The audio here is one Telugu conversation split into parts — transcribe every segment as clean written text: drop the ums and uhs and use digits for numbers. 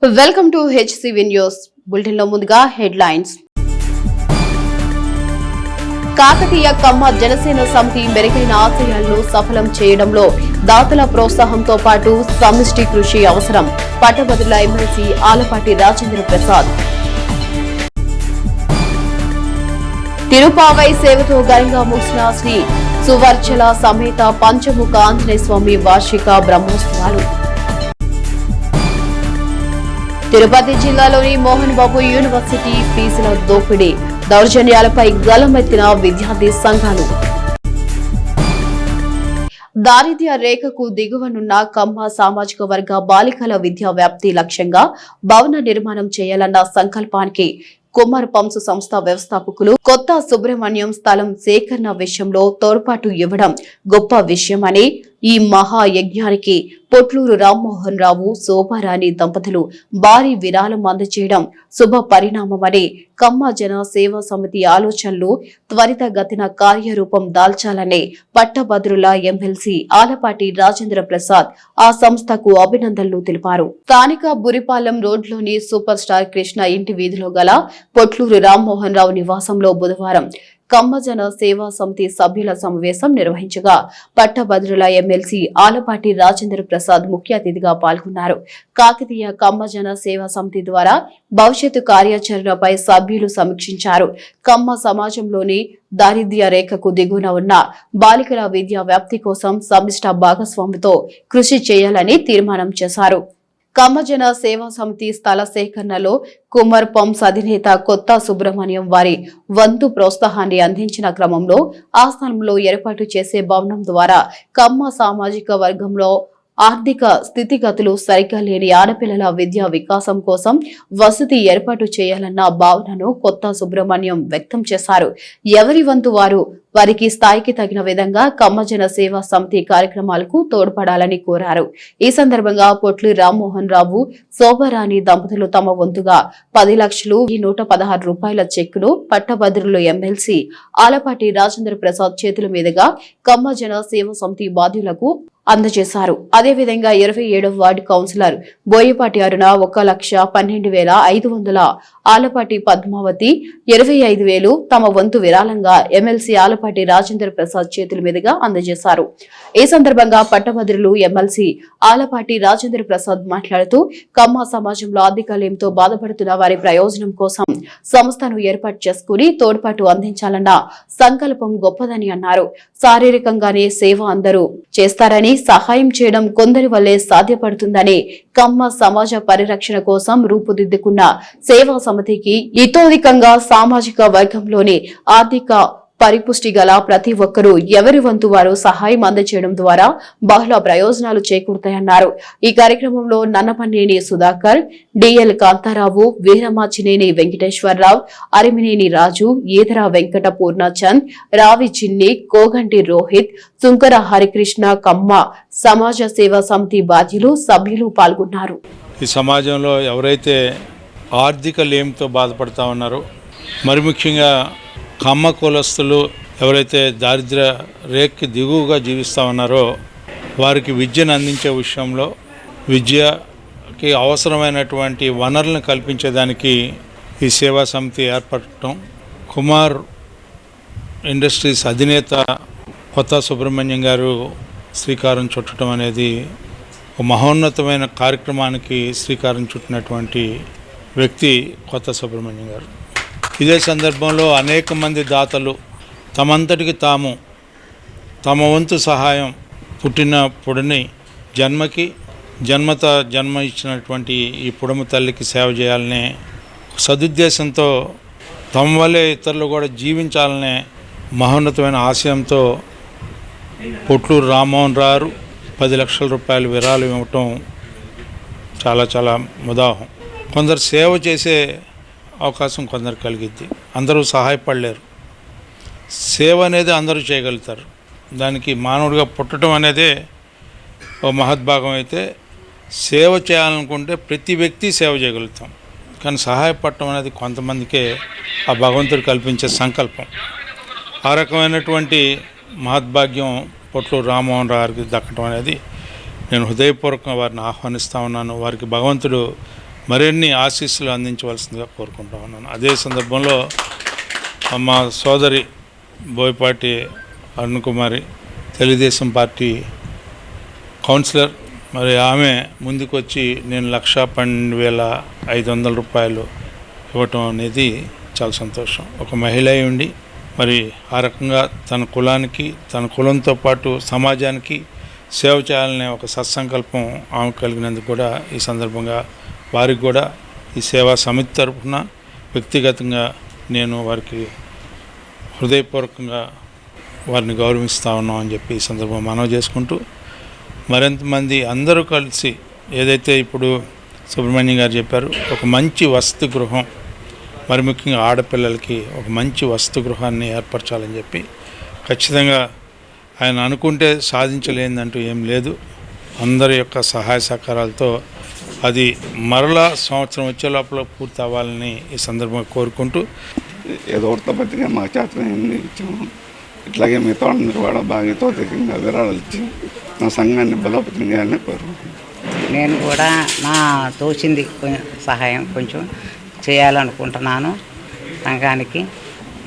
Welcome to HCV news bulletin లో ముందుగా హెడ్లైన్స్. కాకతీయ కమ్మ జనసేన సమితి మెరుగైన ఆశయాలను సఫలం చేయడంలో దాతల ప్రోత్సాహంతో పాటు సమిష్టి కృషి అవసరం. పట్టభద్రుల ఎమ్మెల్సీ ఆలపాటి రాజేంద్ర ప్రసాద్. తిరుపావై సేవతో ఘనంగా ముగిసిన శ్రీ సువర్చల సమేత పంచముఖ ఆంజనేయ స్వామి వార్షిక బ్రహ్మోత్సవాలు. తిరుపతి జిల్లాలోని మోహన్ బాబు యూనివర్సిటీ ఫీజుల దోపిడీ, దౌర్జన్యాలపై గళమెత్తిన విద్యార్థి సంఘాలు. దారిద్ర్య రేఖకు దిగువనున్న కమ్మ సామాజిక వర్గ బాలికల విద్యా వ్యాప్తి లక్ష్యంగా భవన నిర్మాణం చేయాలన్న సంకల్పానికి కుమార్ పంప్స్ సంస్థ వ్యవస్థాపకులు కొత్త సుబ్రహ్మణ్యం స్థలం సేకరణ విషయంలో తోడ్పాటు ఇవ్వడం గొప్ప విషయమని, ఈ మహాయజ్ఞానికి పొట్లూరు రామ్మోహన్ రావు, శోభారాణి దంపతులు భారీ విరాళం అందజేయడం శుభ పరిణామమని కమ్మ జన సేవా సమితి ఆలోచనలు త్వరితగతిన కార్యరూపం దాల్చాలని పట్టభద్రుల ఎమ్మెల్సీ ఆలపాటి రాజేంద్ర ప్రసాద్ ఆ సంస్థకు అభినందనలు తెలిపారు. స్థానిక బురిపాలెం రోడ్లోని సూపర్ స్టార్ కృష్ణ ఇంటి వీధిలో గల పొట్లూరు రామ్మోహన్ రావు నివాసంలో బుధవారం కమ్మజన సేవా సమితి సభ్యుల సమావేశం నిర్వహించగా పట్టభద్రుల ఎమ్మెల్సీ ఆలపాటి రాజేంద్ర ప్రసాద్ ముఖ్య అతిథిగా పాల్గొన్నారు. కాకతీయ కమ్మజన సేవా సమితి ద్వారా భవిష్యత్తు కార్యాచరణపై సభ్యులు సమీక్షించారు. కమ్మ సమాజంలోని దారిద్ర్య రేఖకు దిగువన ఉన్న బాలికల విద్యా వ్యాప్తి కోసం సమిష్ట భాగస్వామితో కృషి చేయాలని తీర్మానం చేశారు. కమ్మజన సేవా సమితి స్థల సేకరణలో కుమార్ పంప్స్ అధినేత కొత్త సుబ్రహ్మణ్యం వారి వంతు ప్రోత్సాహాన్ని అందించిన క్రమంలో ఆ స్థలంలో ఏర్పాటు చేసే భవనం ద్వారా కమ్మ సామాజిక వర్గంలో ఆర్థిక స్థితిగతులు సరిగ్గా లేని ఆడపిల్లల విద్యా వికాసం కోసం వసతి ఏర్పాటు చేయాలన్న భావనను కొత్త సుబ్రహ్మణ్యం వ్యక్తం చేశారు. ఎవరి వంతు వారు వారికి స్థాయికి తగిన విధంగా కమ్మజన సేవా సమితి కార్యక్రమాలకు తోడ్పడాలని కోరారు. ఈ సందర్భంగా పొట్లి రామ్మోహన్ రావు, శోభారాణి దంపతులు తమ వంతుగా 10 లక్షలు 116 రూపాయల చెక్కును పట్టభద్రులు ఎమ్మెల్సీ ఆలపాటి రాజేంద్ర ప్రసాద్ చేతుల మీదుగా కమ్మజన సేవా సమితి బాధ్యులకు అందజేశారు. అదేవిధంగా 27వ వార్డు కౌన్సిలర్ బోయపాటి అరుణ 1,12,500 ఆలపాటి పద్మావతి 25,000 తమ వంతు విరాళంగా ఎమ్మెల్సీ ఆలపాటి రాజేంద్ర ప్రసాద్ చేతుల మీదుగా అందజేశారు. ఈ సందర్భంగా పట్టభద్రులు ఎమ్మెల్సీ ఆలపాటి రాజేంద్ర ప్రసాద్ మాట్లాడుతూ కమ్మ సమాజంలో ఆర్థికాలయంతో బాధపడుతున్న వారి ప్రయోజనం కోసం సంస్థను ఏర్పాటు చేసుకుని తోడ్పాటు అందించాలన్న సంకల్పం గొప్పదని అన్నారు. శారీరకంగానే సేవ అందరూ చేస్తారని, సహాయం చేయడం కొందరి వల్లే సాధ్యపడుతుందని కమ్మ సమాజ పరిరక్షణ కోసం రూపుదిద్దుకున్న సేవా సమితికి ఇతోధికంగా సామాజిక వర్గంలోని ఆర్థిక పరిపుష్టి గల ప్రతి ఒక్కరూ ఎవరి వంతు వారు సహాయం అందజేయడం ద్వారా బహుళ ప్రయోజనాలు చేకూరుతాయన్నారు. ఈ కార్యక్రమంలో నన్నపనేని సుధాకర్, డిఎల్ కాంతారావు, వీరమాచినేని వెంకటేశ్వరరావు, అరిమినేని రాజు, ఈదర వెంకట పూర్ణచంద్, రావి చిన్ని, కోగంటి రోహిత్, సుంకర హరికృష్ణ కమ్మ సమాజ సేవా సమితి బాధ్యులు, సభ్యులు పాల్గొన్నారు. ఈ సమాజంలో ఎవరైతే ఆర్థిక లేమితో బాధపడతా ఉన్నారో, మరి ముఖ్యంగా కమ్మ కులస్తులు ఎవరైతే దారిద్ర్య రేఖకి దిగువగా జీవిస్తూ ఉన్నారో వారికి విద్యను అందించే విషయంలో విద్యకి అవసరమైనటువంటి వనరులను కల్పించేదానికి ఈ సేవా సమితి ఏర్పడటం, కుమార్ ఇండస్ట్రీస్ అధినేత కొత్త సుబ్రహ్మణ్యం గారు శ్రీకారం చుట్టడం అనేది ఒక మహోన్నతమైన కార్యక్రమానికి శ్రీకారం చుట్టినటువంటి వ్యక్తి కొత్త సుబ్రహ్మణ్యం గారు. ఇదే సందర్భంలో అనేక మంది దాతలు తమంతటికి తాము తమ వంతు సహాయం పుట్టిన పొడిని జన్మ ఇచ్చినటువంటి ఈ పుడమ తల్లికి సేవ చేయాలనే సదుద్దేశంతో తమ వల్లే ఇతరులు కూడా జీవించాలనే మహోన్నతమైన ఆశయంతో పొట్లూరు రామ్మోహన్ రావు 10 లక్షల రూపాయలు విరాళం ఇవ్వటం చాలా చాలా ముదాహం. కొందరు సేవ చేసే అవకాశం కొందరు కలిగిద్ది. అందరూ సహాయపడలేరు. సేవ అనేది అందరూ చేయగలుగుతారు. దానికి మానవుడిగా పుట్టడం అనేదే ఒక మహద్భాగం. అయితే సేవ చేయాలనుకుంటే ప్రతి వ్యక్తి సేవ చేయగలుగుతాం. కానీ సహాయపడటం అనేది కొంతమందికే ఆ భగవంతుడు కల్పించే సంకల్పం. ఆ రకమైనటువంటి మహద్భాగ్యం పొట్లూరు రామ్మోహన్ రావు గారికి దక్కడం అనేది నేను హృదయపూర్వకంగా వారిని ఆహ్వానిస్తూ ఉన్నాను. వారికి భగవంతుడు మరిన్ని ఆశీస్సులు అందించవలసిందిగా కోరుకుంటా ఉన్నాను. అదే సందర్భంలో మా సోదరి బోయపాటి అరుణ్ కుమారి తెలుగుదేశం పార్టీ కౌన్సిలర్, మరి ఆమె ముందుకు వచ్చి నేను 1,12,500 రూపాయలు ఇవ్వటం అనేది చాలా సంతోషం. ఒక మహిళ ఉండి మరి ఆ రకంగా తన కులానికి, తన కులంతో పాటు సమాజానికి సేవ చేయాలనే ఒక సత్సంకల్పం ఆమె కలిగినందుకు కూడా ఈ సందర్భంగా వారికి కూడా ఈ సేవా సమితి తరఫున వ్యక్తిగతంగా నేను వారికి హృదయపూర్వకంగా వారిని గౌరవిస్తూ ఉన్నాం అని చెప్పి ఈ సందర్భంగా మనవి చేసుకుంటూ, మరింతమంది అందరూ కలిసి ఏదైతే ఇప్పుడు సుబ్రహ్మణ్యం గారు చెప్పారు, ఒక మంచి వసతి గృహం, మరి ముఖ్యంగా ఆడపిల్లలకి ఒక మంచి వసతి గృహాన్ని ఏర్పరచాలని చెప్పి ఖచ్చితంగా ఆయన అనుకుంటే సాధించలేదంటూ ఏం లేదు. అందరి యొక్క సహాయ సహకారాలతో అది మరలా సంవత్సరం వచ్చే లోపల పూర్తి అవ్వాలని ఈ సందర్భంగా కోరుకుంటూ, ఏదో వృత్తపత్రిక మా చేతనైంది ఇచ్చాము. ఇట్లాగే మిగతా అందరూ కూడా బాగా తోతికంగా విరాళాలు ఇచ్చి నా సంఘాన్ని బలోపేతం చేయాలని కోరుకుంటున్నాను. నేను కూడా నా తోచింది సహాయం కొంచెం చేయాలనుకుంటున్నాను. సంఘానికి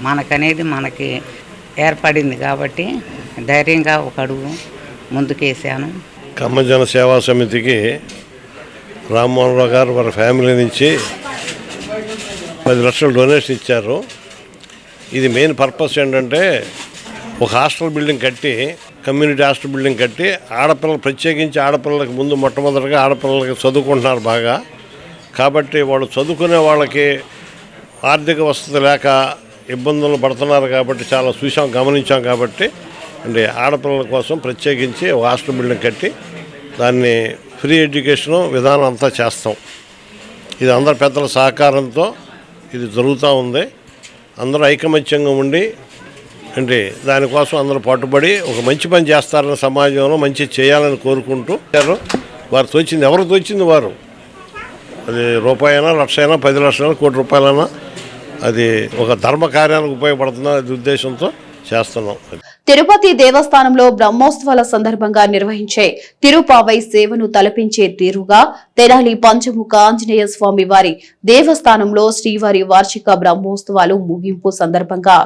మనకనేది మనకి ఏర్పడింది కాబట్టి ధైర్యంగా ఒక అడుగు ముందుకేసాను. కమ్మజన సేవా సమితికి రామ్మోహన్ రావు గారు వారి ఫ్యామిలీ నుంచి 10 లక్షలు డొనేషన్ ఇచ్చారు. ఇది మెయిన్ పర్పస్ ఏంటంటే ఒక హాస్టల్ బిల్డింగ్ కట్టి, కమ్యూనిటీ హాస్టల్ బిల్డింగ్ కట్టి ఆడపిల్లలు, ప్రత్యేకించి ఆడపిల్లలకి ముందు మొట్టమొదటిగా ఆడపిల్లలకి చదువుకుంటున్నారు బాగా. కాబట్టి వాళ్ళు చదువుకునే వాళ్ళకి ఆర్థిక వసతి లేక ఇబ్బందులు పడుతున్నారు కాబట్టి చాలా చూసాం, గమనించాం. కాబట్టి అంటే ఆడపిల్లల కోసం ప్రత్యేకించి ఒక హాస్టల్ బిల్డింగ్ కట్టి దాన్ని ఫ్రీ ఎడ్యుకేషను విధానం అంతా చేస్తాం. ఇది అందరు పెద్దల సహకారంతో ఇది జరుగుతూ ఉంది. అందరూ ఐకమత్యంగా ఉండి అంటే దానికోసం అందరూ పట్టుబడి ఒక మంచి పని చేస్తారని, సమాజంలో మంచి చేయాలని కోరుకుంటూ వారు తోచింది, ఎవరు తోచింది వారు, అది రూపాయైనా, లక్ష అయినా, 10 లక్షలైనా, కోటి రూపాయలైనా అది ఒక ధర్మ కార్యానికి ఉపయోగపడుతున్న ఉద్దేశంతో చేస్తున్నాం. తిరుపతి దేవస్థానంలో బ్రహ్మోత్సవాల సందర్భంగా నిర్వహించే తిరుపావై సేవను తలపించే తీరుగా తెనాలి పంచముఖ ఆంజనేయ స్వామి వారి దేవస్థానంలో శ్రీవారి వార్షిక బ్రహ్మోత్సవాలు ముగింపు సందర్భంగా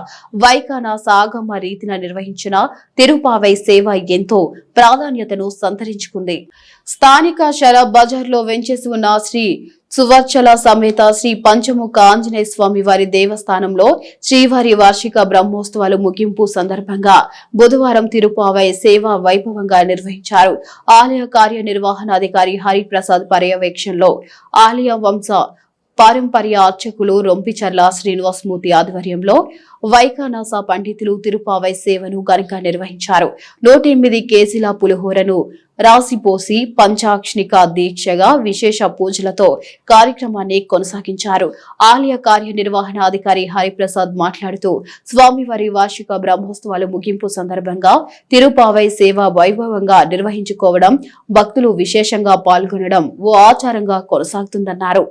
వైఖానస ఆగమ రీతిన నిర్వహించిన తిరుపావై సేవ ఎంతో ప్రాధాన్యతను సంతరించుకుంది. స్థానిక షరబ్ బజార్లో వెంచేసి ఉన్న శ్రీ సువర్చల సమేత శ్రీ పంచముఖ ఆంజనేయ స్వామి వారి దేవస్థానంలో శ్రీవారి వార్షిక బ్రహ్మోత్సవాలు ముగింపు సందర్భంగా బుధవారం తిరుపావై సేవ వైభవంగా నిర్వహించారు. ఆలయ కార్యనిర్వహణాధికారి హరిప్రసాద్ పర్యవేక్షణలో ఆలయ వంశ పారంపర్య అర్చకులు రొంపిచర్ల శ్రీనివాసమూర్తి ఆధ్వర్యంలో వైఖానస పండితులు తిరుపావై సేవను ఘనంగా నిర్వహించారు. 108 కేజీల పులిహోరను రాసిపోసి పంచాక్షణిక దీక్షగా విశేష పూజలతో కార్యక్రమాన్ని కొనసాగించారు. ఆలయ కార్యనిర్వహణాధికారి హరిప్రసాద్ మాట్లాడుతూ స్వామివారి వార్షిక బ్రహ్మోత్సవాలు ముగింపు సందర్భంగా తిరుపావై సేవ వైభవంగా నిర్వహించుకోవడం, భక్తులు విశేషంగా పాల్గొనడం ఓ ఆచారంగా కొనసాగుతుందన్నారు.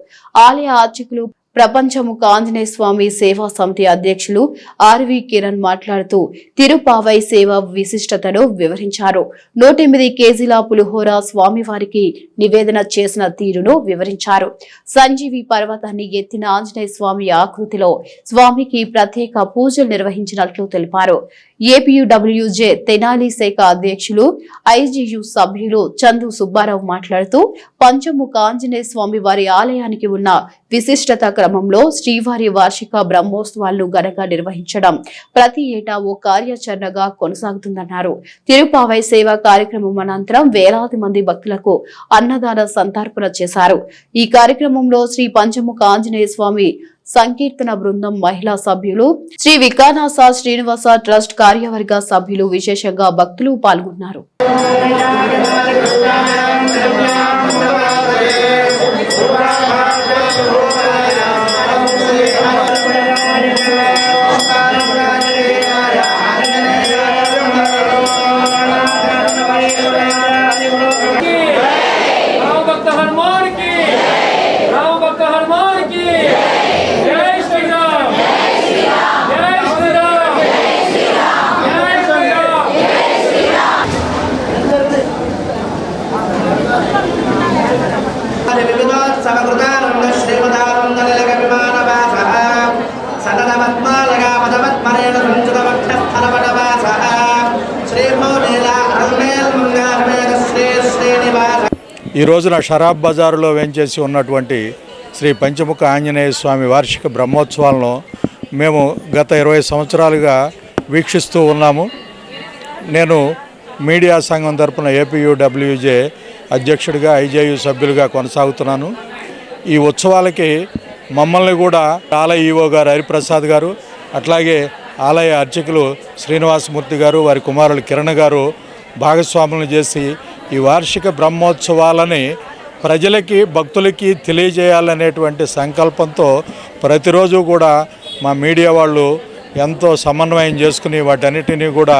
ఆలయ అర్చకులు ప్రపంచముఖ ఆంజనేయ స్వామి సేవా సమితి అధ్యక్షులు ఆర్వి కిరణ్ మాట్లాడుతూ తిరుపావై సేవ విశిష్టతను వివరించారు. 108 కేజీల పులిహోర స్వామివారికి నివేదన చేసిన తీరును వివరించారు. సంజీవి పర్వతాన్ని ఎత్తిన ఆంజనేయ స్వామి ఆకృతిలో స్వామికి ప్రత్యేక పూజలు నిర్వహించినట్లు తెలిపారు. ఏపీయూడబ్ల్యూజే తెనాలి శాఖ అధ్యక్షులు ఐజీయూ సభ్యులు చందు సుబ్బారావు మాట్లాడుతూ పంచముఖ ఆంజనేయ స్వామి వారి ఆలయానికి ఉన్న విశిష్టత క్రమంలో శ్రీవారి వార్షిక బ్రహ్మోత్సవాలను ఘనంగా నిర్వహించడం ప్రతి ఏటా ఓ కార్యాచరణగా కొనసాగుతుందన్నారు. తిరుపావై సేవ కార్యక్రమం అనంతరం వేలాది మంది భక్తులకు అన్నదాన సంతర్పణ చేశారు. ఈ కార్యక్రమంలో శ్రీ పంచముఖ ఆంజనేయ స్వామి సంకీర్తన బృందం మహిళా సభ్యులు, శ్రీ వికానాస శ్రీనివాస ట్రస్ట్ కార్యవర్గ సభ్యులు, విశేషంగా భక్తులు పాల్గొన్నారు. వివిధ సహకృత ఈ రోజున షరాబ్ బజారులో వేంచేసి ఉన్నటువంటి శ్రీ పంచముఖ ఆంజనేయ స్వామి వార్షిక బ్రహ్మోత్సవాలను మేము గత 20 సంవత్సరాలుగా వీక్షిస్తూ ఉన్నాము. నేను మీడియా సంఘం తరపున ఏపీయూడబ్ల్యూజే అధ్యక్షుడిగా, ఐజేయు సభ్యులుగా కొనసాగుతున్నాను. ఈ ఉత్సవాలకి మమ్మల్ని కూడా ఆలయ ఈవో గారు హరిప్రసాద్ గారు, అట్లాగే ఆలయ అర్చకులు శ్రీనివాసమూర్తి గారు, వారి కుమారులు కిరణ్ గారు భాగస్వాములను చేసి ఈ వార్షిక బ్రహ్మోత్సవాలని ప్రజలకి, భక్తులకి తెలియజేయాలనేటువంటి సంకల్పంతో ప్రతిరోజు కూడా మా మీడియా వాళ్ళు ఎంతో సమన్వయం చేసుకుని వాటన్నిటినీ కూడా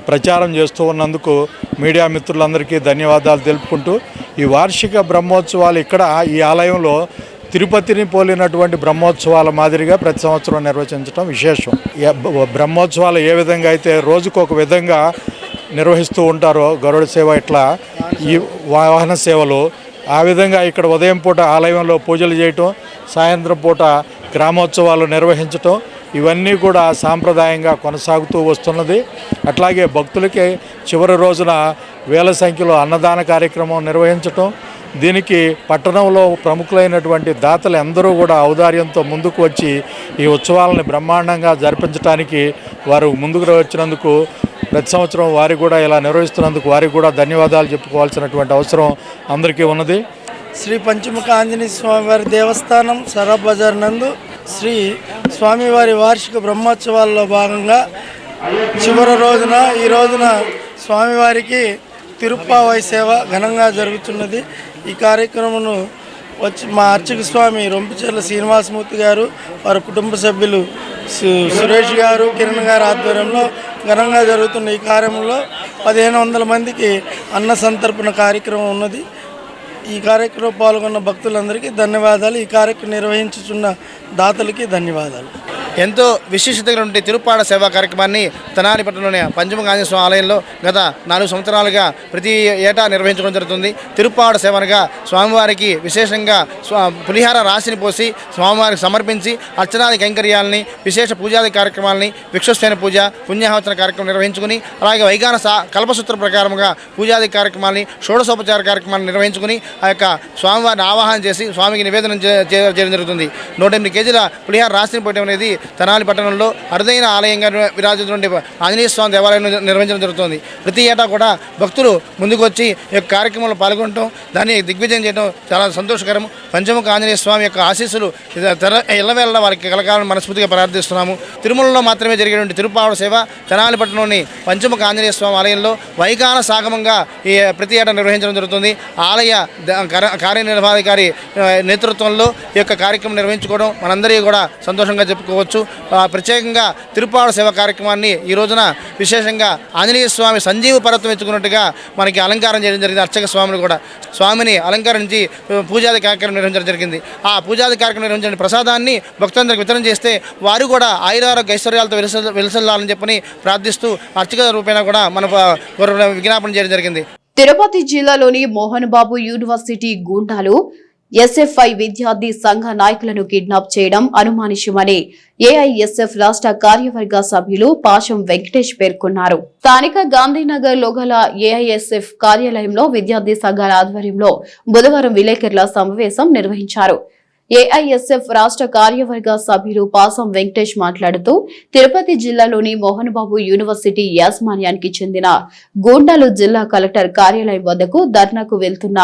ప్రచారం చేస్తూ ఉన్నందుకు మీడియా మిత్రులందరికీ ధన్యవాదాలు తెలుపుకుంటూ, ఈ వార్షిక బ్రహ్మోత్సవాలు ఇక్కడ ఈ ఆలయంలో తిరుపతిని పోలినటువంటి బ్రహ్మోత్సవాల మాదిరిగా ప్రతి సంవత్సరం నిర్వహించడం విశేషం. బ్రహ్మోత్సవాలు ఏ విధంగా అయితే రోజుకొక విధంగా నిర్వహిస్తూ ఉంటారో, గరుడ సేవ ఇట్లా ఈ వాహన సేవలు, ఆ విధంగా ఇక్కడ ఉదయం పూట ఆలయంలో పూజలు చేయటం, సాయంత్రం పూట గ్రామోత్సవాలు నిర్వహించటం, ఇవన్నీ కూడా సాంప్రదాయంగా కొనసాగుతూ వస్తున్నది. అట్లాగే భక్తులకి చివరి రోజున వేల సంఖ్యలో అన్నదాన కార్యక్రమం నిర్వహించటం, దీనికి పట్టణంలో ప్రముఖులైనటువంటి దాతలు అందరూ కూడా ఔదార్యంతో ముందుకు వచ్చి ఈ ఉత్సవాలను బ్రహ్మాండంగా జరిపించడానికి వారు ముందుకు వచ్చినందుకు ప్రతి సంవత్సరం వారికి కూడా ఇలా నిర్వహిస్తున్నందుకు వారికి కూడా ధన్యవాదాలు చెప్పుకోవాల్సినటువంటి అవసరం అందరికీ ఉన్నది. శ్రీ పంచముఖ ఆంజనేయ స్వామివారి దేవస్థానం షరాబ్ బజార్ నందు శ్రీ స్వామివారి వార్షిక బ్రహ్మోత్సవాల్లో భాగంగా చివరి రోజున ఈ రోజున స్వామివారికి తిరుప్పావై సేవ ఘనంగా జరుగుతున్నది. ఈ కార్యక్రమను వచ్చి మా అర్చక స్వామి రొంపిచెర్ల శ్రీనివాసమూర్తి గారు, వారి కుటుంబ సభ్యులు సురేష్ గారు, కిరణ్ గారు ఆధ్వర్యంలో ఘనంగా జరుగుతున్న ఈ కార్యక్రమంలో 1500 మందికి అన్న సంతర్పణ కార్యక్రమం ఉన్నది. ఈ కార్యక్రమంలో పాల్గొన్న భక్తులందరికీ ధన్యవాదాలు. ఈ కార్యక్రమం నిర్వహించుతున్న దాతలకి ధన్యవాదాలు. ఎంతో విశిష్టత ఉండే తిరుప్పాడ సేవా కార్యక్రమాన్ని తెనాలి పట్టణంలోని పంచముఖ ఆంజనేయ స్వామి ఆలయంలో గత 4 సంవత్సరాలుగా ప్రతి ఏటా నిర్వహించడం జరుగుతుంది. తిరుప్పాడ సేవనగా స్వామివారికి విశేషంగా పులిహార రాశిని పోసి స్వామివారికి సమర్పించి అర్చనాది కైంకర్యాలని, విశేష పూజాది కార్యక్రమాలని, విక్షుశ్రేణ పూజ, పుణ్యాహవచన కార్యక్రమం నిర్వహించుకుని, అలాగే వైగాన కల్పసూత్ర ప్రకారంగా పూజాది కార్యక్రమాలని, షోడశోపచార కార్యక్రమాలను నిర్వహించుకుని ఆ యొక్క స్వామివారిని ఆవాహన చేసి స్వామికి నివేదన చేయడం జరుగుతుంది. 108 కేజీల పులిహార రాశిని పోయడం అనేది తెనాలి పట్టణంలో అరుదైన ఆలయంగా విరాజించినటువంటి ఆంజనేయ స్వామి దేవాలయం నిర్వహించడం జరుగుతుంది. ప్రతి ఏటా కూడా భక్తులు ముందుకు వచ్చి ఈ యొక్క కార్యక్రమంలో పాల్గొనడం, దాన్ని దిగ్విజయం చేయడం చాలా సంతోషకరం. పంచముఖ ఆంజనేయ స్వామి యొక్క ఆశీస్సులు ఎల్లవేళ వారికి కలగాలని మనస్ఫూర్తిగా ప్రార్థిస్తున్నాము. తిరుమలలో మాత్రమే జరిగేటువంటి తిరుప్పావడ సేవ తెనాలి పట్టణంలోని పంచముఖ ఆంజనేయ స్వామి ఆలయంలో వైగాన సాగమంగా ఈ ప్రతి ఏటా నిర్వహించడం జరుగుతుంది. ఆలయ కార్యనిర్వహణాధికారి నేతృత్వంలో ఈ యొక్క కార్యక్రమం నిర్వహించుకోవడం మనందరికీ కూడా సంతోషంగా చెప్పుకోవచ్చు. ప్రత్యేకంగా తిరుప్పావడ సేవ కార్యక్రమాన్ని ఈ రోజున విశేషంగా ఆంజనేయ స్వామి సంజీవ పర్వతం ఎత్తుకున్నట్టుగా మనకి అలంకారం చేయడం జరిగింది. అర్చక స్వామిని కూడా స్వామిని అలంకరించి పూజాది కార్యక్రమం నిర్వహించడం జరిగింది. ఆ పూజాది కార్యక్రమం నిర్వహించిన ప్రసాదాన్ని భక్తులందరికీ వితరణ చేస్తే వారు కూడా ఆయురారోగ్య ఐశ్వర్యాలతో వెలసల్లాలని చెప్పని ప్రార్థిస్తూ అర్చక రూపేణ కూడా మన విజ్ఞాపన చేయడం జరిగింది. తిరుపతి జిల్లాలోని మోహన్ బాబు యూనివర్సిటీ గూండాలు ఎస్ఎఫ్ఐ విద్యార్థి సంఘ నాయకులను కిడ్నాప్ చేయడం అనుమానించమని ఏఐఎస్ఎఫ్ రాష్ట్ర కార్యవర్గ సభ్యులు పాశం వెంకటేష్ పేర్కొన్నారు. స్థానిక గాంధీనగర్ లో గల ఏఐఎస్ఎఫ్ కార్యాలయంలో విద్యార్థి సంఘాల ఆధ్వర్యంలో బుధవారం విలేకరుల సమావేశం నిర్వహించారు. ఏఐఎస్ఎఫ్ రాష్ట్ర కార్యవర్గ సభ్యులు పాసం వెంకటేష్ మాట్లాడుతూ తిరుపతి జిల్లాలోని మోహన్ బాబు యూనివర్సిటీ యాజమాన్యానికి చెందిన గూండాలు జిల్లా కలెక్టర్ కార్యాలయం వద్దకు ధర్నాకు వెళ్తున్న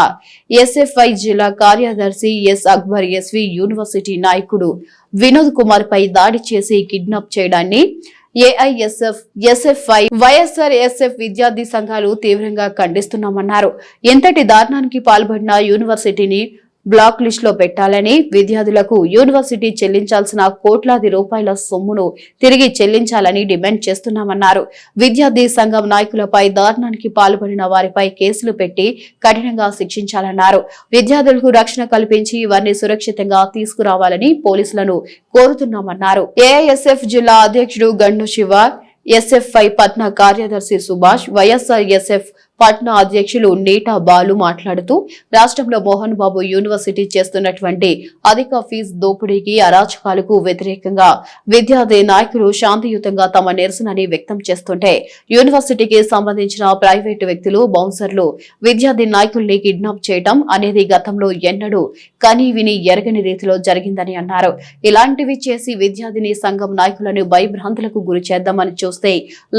ఎస్ఎఫ్ఐ జిల్లా కార్యదర్శి ఎస్ అక్బర్ ఎస్వి యూనివర్సిటీ నాయకుడు వినోద్ కుమార్ పై దాడి చేసి కిడ్నాప్ చేయడాన్ని ఏఐఎస్ఎఫ్, ఎస్ఎఫ్ఐ, వైఎస్ఆర్ఎస్ఎఫ్ విద్యార్థి సంఘాలు తీవ్రంగా ఖండిస్తున్నామన్నారు. ఎంతటి దారుణానికి పాల్పడిన యూనివర్సిటీని బ్లాక్ లిస్ట్ లో పెట్టాలని, విద్యార్థులకు యూనివర్సిటీ చెల్లించాల్సిన కోట్లాది రూపాయల సొమ్మును తిరిగి చెల్లించాలని డిమాండ్ చేస్తున్నామన్నారు. విద్యార్థి సంఘం నాయకులపై దారుణానికి పాల్పడిన వారిపై కేసులు పెట్టి కఠినంగా శిక్షించాలన్నారు. విద్యార్థులకు రక్షణ కల్పించి వారిని సురక్షితంగా తీసుకురావాలని పోలీసులను కోరుతున్నామన్నారు. ఏఐఎస్ఎఫ్ జిల్లా అధ్యక్షుడు గండు శివ, ఎస్ఎఫ్ఐ పట్న కార్యదర్శి సుభాష్, వైఎస్ఆర్ఎస్ఎఫ్ పట్నా అధ్యక్షులు నీటా బాలు మాట్లాడుతూ రాష్ట్రంలో మోహన్ బాబు యూనివర్సిటీ చేస్తున్నటువంటి అధిక ఫీజు దోపిడీకి అరాచకాలకు వ్యతిరేకంగా విద్యార్థి నాయకులు శాంతియుతంగా తమ నిరసనని వ్యక్తం చేస్తుంటే యూనివర్సిటీకి సంబంధించిన ప్రైవేటు వ్యక్తులు బౌన్సర్లు విద్యార్థి నాయకుల్ని కిడ్నాప్ చేయడం అనేది గతంలో ఎన్నడూ కని విని ఎరగని రీతిలో జరిగిందని అన్నారు. ఇలాంటివి చేసి విద్యార్థిని సంఘం నాయకులను భయభ్రాంతులకు గురి చేద్దామని చూస్తే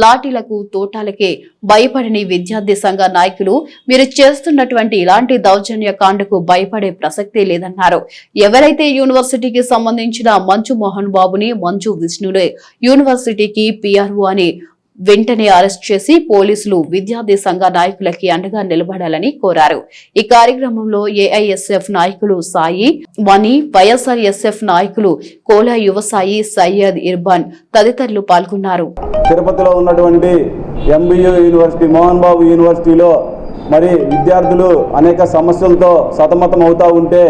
లాఠీలకు తోటాలకే భయపడని విద్యార్థి సంఘ నాయకులు మీరు చేస్తున్నటువంటి ఇలాంటి దౌర్జన్య కాండకు భయపడే ప్రసక్తే లేదన్నారు. ఎవరైతే యూనివర్సిటీకి సంబంధించిన మంచు మోహన్ బాబుని మంచు విష్ణునే యూనివర్సిటీకి పిఆర్ఓ అని వెంటనే అరెస్ట్ చేసి పోలీసులు విద్యార్థి సంఘ నాయకులకి అండగా నిలబడాలని కోరారు. ఈ కార్యక్రమంలో ఏఐఎస్ఎఫ్ నాయకులు సాయి మణి, వైఎస్ఆర్ఎస్ఎఫ్ నాయకులు కోలా యువసాయి, సయ్యద్ ఇర్బాన్ తదితరులు పాల్గొన్నారు. తిరుపతిలో ఉన్నటువంటి ఎంబీయూ యూనివర్సిటీ, మోహన్ బాబు యూనివర్సిటీలో మరి విద్యార్థులు అనేక సమస్యలతో సతమతం అవుతూ ఉంటే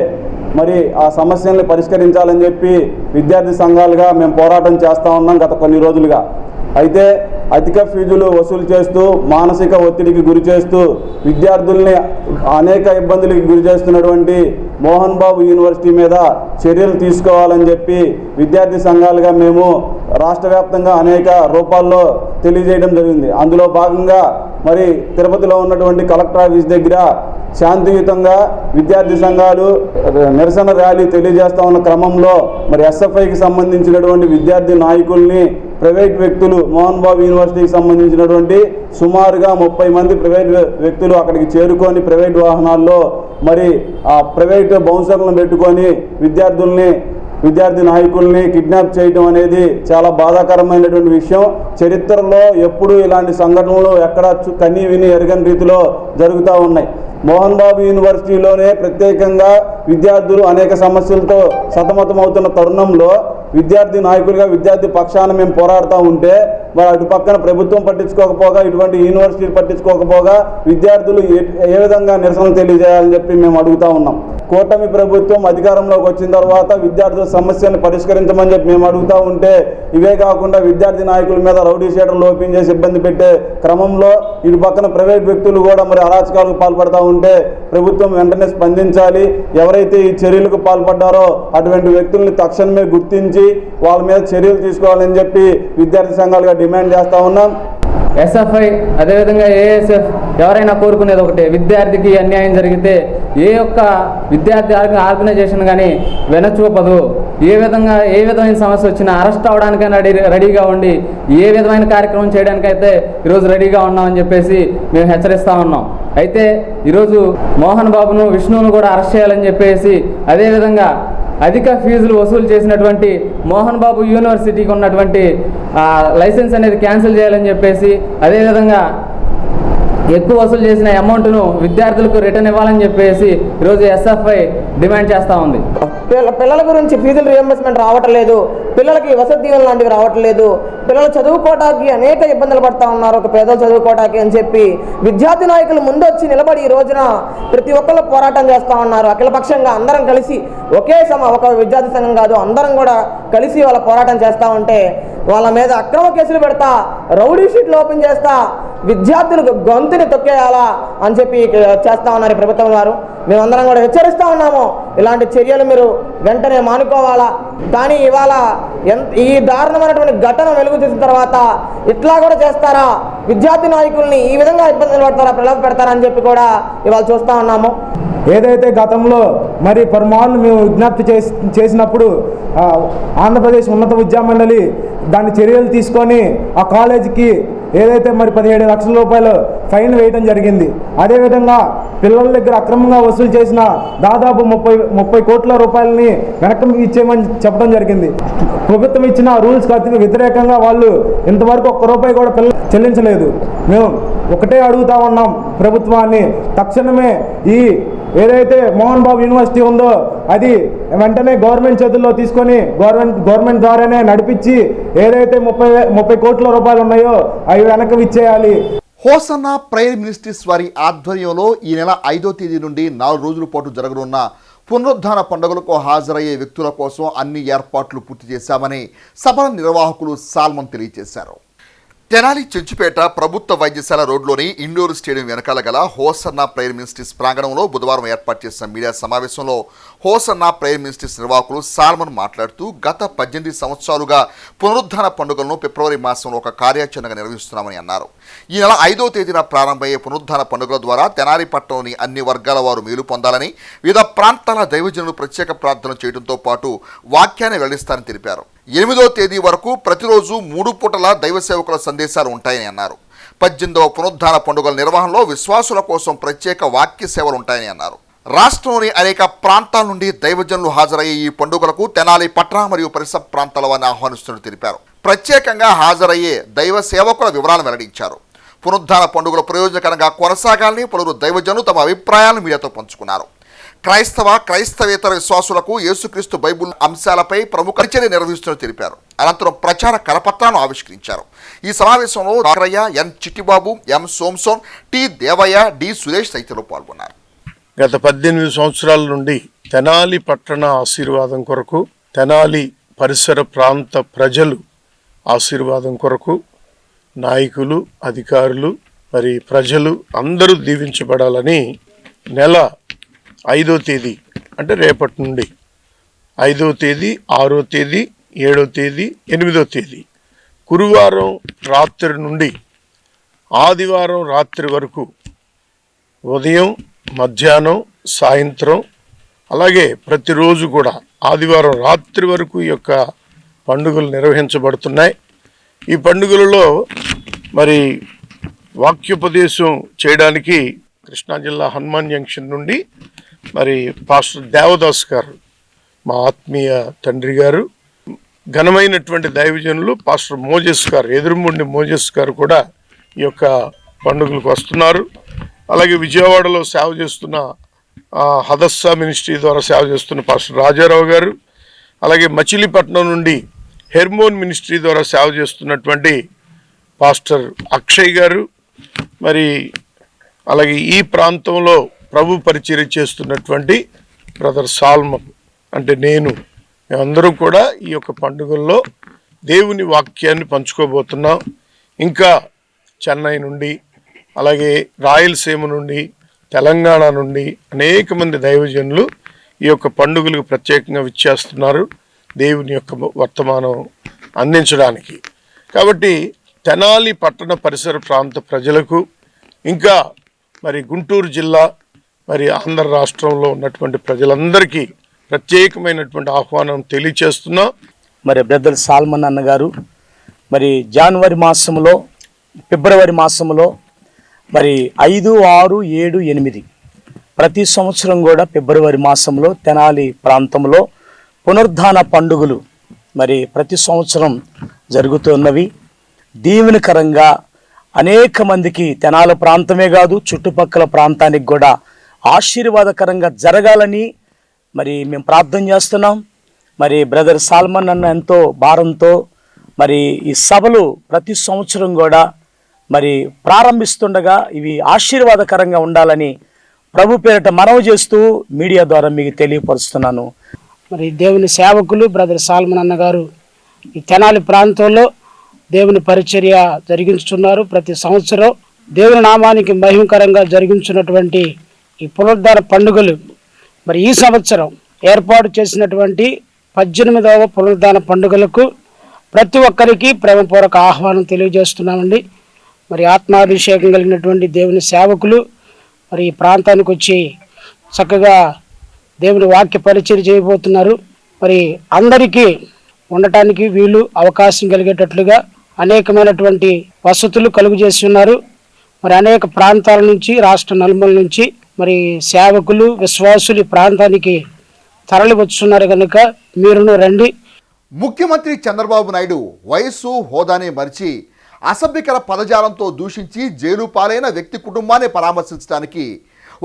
మరి ఆ సమస్యల్ని పరిష్కరించాలని చెప్పి విద్యార్థి సంఘాలుగా మేము పోరాటం చేస్తూ ఉన్నాం గత కొన్ని రోజులుగా. అయితే అధిక ఫీజులు వసూలు చేస్తూ మానసిక ఒత్తిడికి గురి చేస్తూ విద్యార్థుల్ని అనేక ఇబ్బందులకి గురి చేస్తున్నటువంటి మోహన్ బాబు యూనివర్సిటీ మీద చర్యలు తీసుకోవాలని చెప్పి విద్యార్థి సంఘాలుగా మేము రాష్ట్ర వ్యాప్తంగా అనేక రూపాల్లో తెలియజేయడం జరిగింది. అందులో భాగంగా మరి తిరుపతిలో ఉన్నటువంటి కలెక్టర్ ఆఫీస్ దగ్గర శాంతియుతంగా విద్యార్థి సంఘాలు నిరసన ర్యాలీ తెలియజేస్తా ఉన్న క్రమంలో మరి ఎస్ఎఫ్ఐకి సంబంధించినటువంటి విద్యార్థి నాయకుల్ని ప్రైవేట్ వ్యక్తులు, మోహన్ బాబు యూనివర్సిటీకి సంబంధించినటువంటి సుమారుగా 30 మంది ప్రైవేట్ వ్యక్తులు అక్కడికి చేరుకొని ప్రైవేట్ వాహనాల్లో మరి ఆ ప్రైవేట్ బౌన్సర్లను పెట్టుకొని విద్యార్థి నాయకుల్ని కిడ్నాప్ చేయడం అనేది చాలా బాధాకరమైనటువంటి విషయం. చరిత్రలో ఎప్పుడూ ఇలాంటి సంఘటనలు ఎక్కడ కని విని ఎరగని రీతిలో జరుగుతూ ఉన్నాయి. మోహన్ బాబు యూనివర్సిటీలోనే ప్రత్యేకంగా విద్యార్థులు అనేక సమస్యలతో సతమతమవుతున్న తరుణంలో విద్యార్థి నాయకులుగా విద్యార్థి పక్షాన మేము పోరాడుతూ ఉంటే మరి అటు పక్కన ప్రభుత్వం పట్టించుకోకపోగా, ఇటువంటి యూనివర్సిటీలు పట్టించుకోకపోగా విద్యార్థులు ఏ విధంగా నిరసన తెలియజేయాలని చెప్పి మేము అడుగుతూ ఉన్నాం. కూటమి ప్రభుత్వం అధికారంలోకి వచ్చిన తర్వాత విద్యార్థుల సమస్యను పరిష్కరించమని చెప్పి మేము అడుగుతూ ఉంటే ఇవే కాకుండా విద్యార్థి నాయకుల మీద రౌడీ షీటర్లు ఓపెన్ చేసి ఇబ్బంది పెట్టే క్రమంలో ఇటు పక్కన ప్రైవేట్ వ్యక్తులు కూడా మరి అరాచకాలకు పాల్పడతా ఉంటే ప్రభుత్వం వెంటనే స్పందించాలి. ఎవరైతే ఈ చర్యలకు పాల్పడ్డారో అటువంటి వ్యక్తుల్ని తక్షణమే గుర్తించి వాళ్ళ మీద చర్యలు తీసుకోవాలని చెప్పి విద్యార్థి సంఘాలుగా డిమాండ్ చేస్తూ ఉన్నాం. ఎస్ఎఫ్ఐ అదేవిధంగా ఏఎస్ఎఫ్ ఎవరైనా కోరుకునేది ఒకటే, విద్యార్థికి అన్యాయం జరిగితే ఏ ఒక్క విద్యార్థి ఆర్గనైజేషన్ కానీ వెనచూపదు. ఏ విధమైన సమస్య వచ్చినా అరెస్ట్ అవ్వడానికైనా రెడీగా ఉండి ఏ విధమైన కార్యక్రమం చేయడానికైతే ఈరోజు రెడీగా ఉన్నామని చెప్పేసి మేము హెచ్చరిస్తూ ఉన్నాం. అయితే ఈరోజు మోహన్ బాబును, విష్ణువును కూడా అరెస్ట్ చేయాలని చెప్పేసి, అదేవిధంగా అధిక ఫీజులు వసూలు చేసినటువంటి మోహన్ బాబు యూనివర్సిటీకి ఉన్నటువంటి లైసెన్స్ అనేది క్యాన్సిల్ చేయాలని చెప్పేసి, అదేవిధంగా ఎక్కువ వసూలు చేసిన అమౌంట్ను విద్యార్థులకు రిటర్న్ ఇవ్వాలని చెప్పేసి ఈరోజు ఎస్ఎఫ్ఐ డిమాండ్ చేస్తూ ఉంది. పిల్లల గురించి ఫీజుల రియంబర్స్మెంట్ రావటం లేదు, పిల్లలకి వసతి దీవెన లాంటివి రావటం లేదు, పిల్లలు చదువుకోవడానికి అనేక ఇబ్బందులు పడుతూ ఉన్నారు, ఒక పేదలు చదువుకోవడానికి అని చెప్పి విద్యార్థి నాయకులు ముందు వచ్చి నిలబడి ఈ రోజున ప్రతి ఒక్కళ్ళు పోరాటం చేస్తూ ఉన్నారు. అఖిలపక్షంగా అందరం కలిసి ఒక విద్యార్థి సంఘం కాదు, అందరం కూడా కలిసి వాళ్ళ పోరాటం చేస్తూ ఉంటే వాళ్ళ మీద అక్రమ కేసులు పెడతా, రౌడీ షీట్లు ఓపెన్ చేస్తా, విద్యార్థులకు గొంతుని తొక్కేయాలా అని చెప్పి చేస్తూ ఉన్నారు ప్రభుత్వం వారు. మేమందరం కూడా హెచ్చరిస్తూ ఉన్నాము, ఇలాంటి చర్యలు మీరు వెంటనే మానుకోవాలా. కానీ ఇవాళ ఈ దారుణమైనటువంటి ఘటన వెలుగు చూసిన తర్వాత ఇట్లా కూడా చేస్తారా, విద్యార్థి నాయకుల్ని ఈ విధంగా ఇబ్బందులు పడతారా, ప్రలోభ పెడతారా అని చెప్పి కూడా ఇవాళ చూస్తూ ఉన్నాము. ఏదైతే గతంలో మరి పరమాణు మేము విజ్ఞప్తి చేసినప్పుడు ఆంధ్రప్రదేశ్ ఉన్నత విద్యామండలి దాని చర్యలు తీసుకొని ఆ కాలేజీకి ఏదైతే మరి 17 లక్షల రూపాయలు ఫైన్ వేయడం జరిగింది. అదేవిధంగా పిల్లల దగ్గర అక్రమంగా వసూలు చేసిన దాదాపు 30 కోట్ల రూపాయలని వెనక్కి ఇచ్చేయమని చెప్పడం జరిగింది. ప్రభుత్వం ఇచ్చిన రూల్స్కి వ్యతిరేకంగా వాళ్ళు ఇంతవరకు ₹1 కూడా పిల్లలు చెల్లించలేదు. మేము ఒకటే అడుగుతా ఉన్నాం ప్రభుత్వాన్ని, తక్షణమే ఈ ఏదైతే మోహన్ బాబు యూనివర్సిటీ ఉందో అది వెంటనే గవర్నమెంట్ చేతుల్లో తీసుకొని గవర్నమెంట్ ద్వారానే నడిపించి ఏదైతే 30 కోట్ల రూపాయలు ఉన్నాయో అవి వెనక్కి ఇచ్చేయాలి. హోసన్నా ప్రేయర్ మినిస్ట్రీస్ వారి ఆధ్వర్యంలో ఈ నెల 5వ తేదీ నుండి 4 రోజుల పాటు జరగనున్న పునరుద్ధాన పండుగలకు హాజరయ్యే వ్యక్తుల కోసం అన్ని ఏర్పాట్లు పూర్తి చేశామని సభల నిర్వాహకులు సాల్మన్ తెలియజేశారు. తెనాలి చెంచుపేట ప్రభుత్వ వైద్యశాల రోడ్లోని ఇండోర్ స్టేడియం వెనకాల గల హోసన్నా ప్రేయర్ మినిస్ట్రీస్ ప్రాంగణంలో బుధవారం ఏర్పాటు చేసిన మీడియా సమావేశంలో హోసన్నా ప్రేయర్ మినిస్ట్రీస్ నిర్వాహకులు సాల్మన్ మాట్లాడుతూ గత 18 సంవత్సరాలుగా పునరుద్ధాన పండుగలను ఫిబ్రవరి మాసంలో ఒక కార్యాచరణగా నిర్వహిస్తున్నామని అన్నారు. ఈ నెల 5వ తేదీన ప్రారంభమయ్యే పునరుద్ధాన పండుగల ద్వారా తెనాలి పట్టణంలోని అన్ని వర్గాల వారు మేలు పొందాలని, వివిధ ప్రాంతాల దైవజనులు ప్రత్యేక ప్రార్థనలు చేయడంతో పాటు వాక్యాన్ని వెల్లడిస్తారని తెలిపారు. 8వ తేదీ వరకు ప్రతిరోజు 3 పూటల దైవ సేవకుల సందేశాలు ఉంటాయని అన్నారు. 18వ పునరుద్ధాన పండుగల నిర్వహణలో విశ్వాసుల కోసం ప్రత్యేక వాక్య సేవలు ఉంటాయని అన్నారు. రాష్ట్రంలోని అనేక ప్రాంతాల నుండి దైవజనులు హాజరయ్యే ఈ పండుగలకు తెనాలి పట్టణ మరియు పరిసర ప్రాంతాల వారిని ఆహ్వానిస్తున్నట్టు తెలిపారు. ప్రత్యేకంగా హాజరయ్యే దైవ సేవకుల వివరాలను వెల్లడించారు. పునరుద్ధాన పండుగలు ప్రయోజనకరంగా కొనసాగాలని పలువురు దైవజనులు తమ అభిప్రాయాలను మీడియాతో పంచుకున్నారు. క్రైస్తవేతర విశ్వాసులకు యేసుక్రీస్తు బైబుల్ అంశాలపై ప్రముఖ చర్చలు నిర్వహిస్తున్నట్టు తెలిపారు. అనంతరం ప్రచార కరపత్రాలను ఆవిష్కరించారు. ఈ సమావేశంలో రాఘరయ్య, ఎన్ చిట్టిబాబు, ఎం సోమ్సోన్, టి దేవయ్య, డి సురేష్ తదితరులు పాల్గొన్నారు. గత 18 సంవత్సరాల నుండి తెనాలి పట్టణ ఆశీర్వాదం కొరకు, తెనాలి పరిసర ప్రాంత ప్రజలు ఆశీర్వాదం కొరకు నాయకులు, అధికారులు, మరి ప్రజలు అందరూ దీవించబడాలని నెల 5వ తేదీ అంటే రేపటి నుండి 5వ తేదీ, 6వ తేదీ, 7వ తేదీ, 8వ తేదీ గురువారం రాత్రి నుండి ఆదివారం రాత్రి వరకు ఉదయం, మధ్యాహ్నం, సాయంత్రం అలాగే ప్రతిరోజు కూడా ఆదివారం రాత్రి వరకు ఈ యొక్క పండుగలు నిర్వహించబడుతున్నాయి. ఈ పండుగలలో మరి వాక్యోపదేశం చేయడానికి కృష్ణా జిల్లా హనుమాన్ జంక్షన్ నుండి మరి పాస్టర్ దేవదాస్ గారు, మా ఆత్మీయ తండ్రి గారు, ఘనమైనటువంటి దైవజనులు పాస్టర్ మోజెస్ గారు, ఎదురుముండి మోజెస్ గారు కూడా ఈ యొక్క పండుగలకు వస్తున్నారు. అలాగే విజయవాడలో సేవ చేస్తున్న హదస్సా మినిస్ట్రీ ద్వారా సేవ చేస్తున్న పాస్టర్ రాజారావు గారు, అలాగే మచిలీపట్నం నుండి హెర్మోన్ మినిస్ట్రీ ద్వారా సేవ చేస్తున్నటువంటి పాస్టర్ అక్షయ్ గారు, మరి అలాగే ఈ ప్రాంతంలో ప్రభు పరిచర్య చేస్తున్నటువంటి బ్రదర్ సాల్మన్ అంటే మేమందరం కూడా ఈ యొక్క పండుగల్లో దేవుని వాక్యాన్ని పంచుకోబోతున్నాం. ఇంకా చెన్నై నుండి, అలాగే రాయలసీమ నుండి, తెలంగాణ నుండి అనేక మంది దైవజనులు ఈ యొక్క పండుగలకు ప్రత్యేకంగా విచ్చేస్తున్నారు దేవుని యొక్క వర్తమానం అందించడానికి. కాబట్టి తెనాలి పట్టణ పరిసర ప్రాంత ప్రజలకు, ఇంకా మరి గుంటూరు జిల్లా, మరి ఆంధ్ర రాష్ట్రంలో ఉన్నటువంటి ప్రజలందరికీ ప్రత్యేకమైనటువంటి ఆహ్వానం తెలియచేస్తున్నాం. మరి బ్రదర్ సాల్మన్ అన్నగారు మరి జనవరి మాసంలో, ఫిబ్రవరి మాసంలో మరి 5, 6, 7, 8 ప్రతి సంవత్సరం కూడా ఫిబ్రవరి మాసంలో తెనాలి ప్రాంతంలో పునరుద్ధాన పండుగలు మరి ప్రతి సంవత్సరం జరుగుతున్నవి. దీవెనకరంగా అనేక మందికి తెనాలి ప్రాంతమే కాదు చుట్టుపక్కల ప్రాంతానికి కూడా ఆశీర్వాదకరంగా జరగాలని మరి మేము ప్రార్థన చేస్తున్నాం. మరి బ్రదర్ సాల్మన్ అన్న ఎంతో భారంతో మరి ఈ సభలు ప్రతి సంవత్సరం కూడా మరి ప్రారంభిస్తుండగా ఇవి ఆశీర్వాదకరంగా ఉండాలని ప్రభు పేరిట మనవి చేస్తూ మీడియా ద్వారా మీకు తెలియపరుస్తున్నాను. మరి దేవుని సేవకులు బ్రదర్ సాల్మన్ అన్న గారు ఈ తెనాలి ప్రాంతంలో దేవుని పరిచర్య జరిగించుతున్నారు. ప్రతి సంవత్సరం దేవుని నామానికి మహిమకరంగా జరిగించున్నటువంటి ఈ పునరుద్ధార పండుగలు మరి ఈ సంవత్సరం ఏర్పాటు చేసినటువంటి 18వ పునరుద్ధాన పండుగలకు ప్రతి ఒక్కరికి ప్రేమపూర్వక ఆహ్వానం తెలియజేస్తున్నామండి. మరి ఆత్మాభిషేకం కలిగినటువంటి దేవుని సేవకులు మరి ఈ ప్రాంతానికి వచ్చి చక్కగా దేవుని వాక్య పరిచర్య చేయబోతున్నారు. మరి అందరికీ ఉండటానికి వీలు అవకాశం కలిగేటట్లుగా అనేకమైనటువంటి వసతులు కలుగు చేసి ఉన్నారు. మరి అనేక ప్రాంతాల నుంచి, రాష్ట్ర నలుమూల నుంచి మరి సేవకులు, విశ్వాసులు ఈ ప్రాంతానికి తరలి వచ్చున్నారు కనుక మీరును రండి. ముఖ్యమంత్రి చంద్రబాబు నాయుడు వయస్సు, హోదానే మరిచి అసభ్యకర పదజాలంతో దూషించి జైలు పాలైన వ్యక్తి కుటుంబాన్ని పరామర్శించడానికి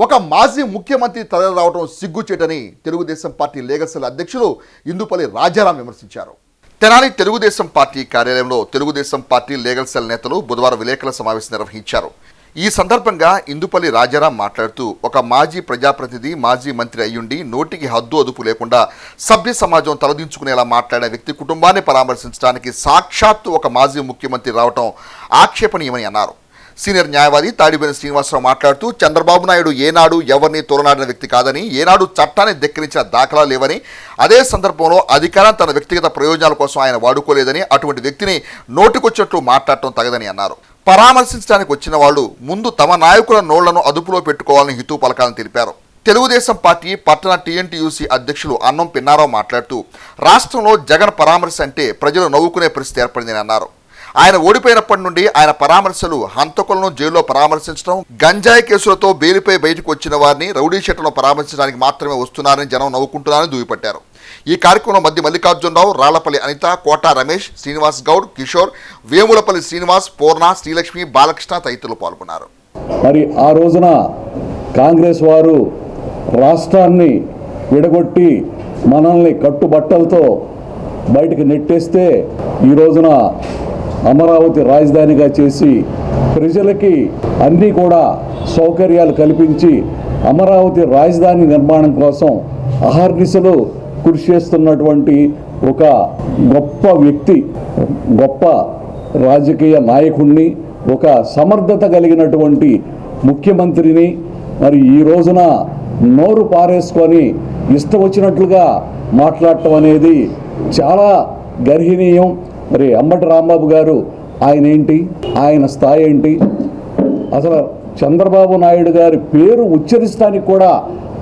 ఒక మాజీ ముఖ్యమంత్రి తరలి రావడం సిగ్గుచేటని తెలుగుదేశం పార్టీ లీగల్ సెల్ అధ్యక్షులు ఇందుపల్లి రాజారాం విమర్శించారు. తెనాలి తెలుగుదేశం పార్టీ కార్యాలయంలో తెలుగుదేశం పార్టీ లీగల్ సెల్ నేతలు బుధవారం విలేకరుల సమావేశం నిర్వహించారు. ఈ సందర్భంగా ఇందుపల్లి రాజారాం మాట్లాడుతూ ఒక మాజీ ప్రజాప్రతినిధి మాజీ మంత్రి అయ్యుండి నోటికి హద్దు అదుపు లేకుండా సభ్య సమాజం తలదించుకునేలా మాట్లాడిన వ్యక్తి కుటుంబాన్ని పరామర్శించడానికి సాక్షాత్తు ఒక మాజీ ముఖ్యమంత్రి రావటం ఆక్షేపణీయమని అన్నారు. సీనియర్ న్యాయవాది తాడిబేని శ్రీనివాసరావు మాట్లాడుతూ చంద్రబాబు నాయుడు ఏనాడు ఎవరిని తోలనాడిన వ్యక్తి కాదని, ఏనాడు చట్టాన్ని ధిక్కరించిన దాఖలాలు లేవని, అదే సందర్భంలో అధికారం తన వ్యక్తిగత ప్రయోజనాల కోసం ఆయన వాడుకోలేదని, అటువంటి వ్యక్తిని నోటికొచ్చినట్లు మాట్లాడటం తగదని అన్నారు. పరామర్శించడానికి వచ్చిన వాళ్ళు ముందు తమ నాయకుల నోళ్లను అదుపులో పెట్టుకోవాలని హితూ పలకాలని తెలిపారు. తెలుగుదేశం పార్టీ పట్టణ టీఎన్టీయూసీ అధ్యక్షులు అన్నం పిన్నారావు మాట్లాడుతూ రాష్ట్రంలో జగన్ పరామర్శ అంటే ప్రజలు నవ్వుకునే పరిస్థితి ఏర్పడిందని అన్నారు. ఆయన ఓడిపోయినప్పటి నుండి ఆయన పరామర్శలు హంతకులను జైల్లో పరామర్శించడం, గంజాయి కేసులతో బెయిల్పై బయటకు వచ్చిన వారిని రౌడీ షీట్లను పరామర్శించడానికి మాత్రమే వస్తున్నారని జనం నవ్వుకుంటున్నారని దుయ్యపట్టారు. ఈ కార్యక్రమంలో మధ్య మల్లికార్జునరావు, రాళ్లపల్లి అనిత, కోట రమేష్, శ్రీనివాస్ గౌడ్, కిషోర్, వేములపల్లి శ్రీనివాస్, పూర్ణ, శ్రీలక్ష్మి, బాలకృష్ణ తదితరులు పాల్గొన్నారు. మరి ఆ రోజున కాంగ్రెస్ వారు రాష్ట్రాన్ని విడగొట్టి మనల్ని కట్టుబట్టలతో బయటకు నెట్టేస్తే ఈ రోజున అమరావతి రాజధానిగా చేసి ప్రజలకి అన్నీ కూడా సౌకర్యాలు కల్పించి అమరావతి రాజధాని నిర్మాణం కోసం అహర్నిశలు కృషి చేస్తున్నటువంటి ఒక గొప్ప వ్యక్తి, గొప్ప రాజకీయ నాయకుడిని, ఒక సమర్థత కలిగినటువంటి ముఖ్యమంత్రిని మరి ఈ రోజున నోరు పారేసుకొని ఇష్టం వచ్చినట్లుగా మాట్లాడటం అనేది చాలా గర్హనీయం. మరి అంబటి రాంబాబు గారు ఆయన ఏంటి, ఆయన స్థాయి ఏంటి, అసలు చంద్రబాబు నాయుడు గారి పేరు ఉచ్చరించడానికి కూడా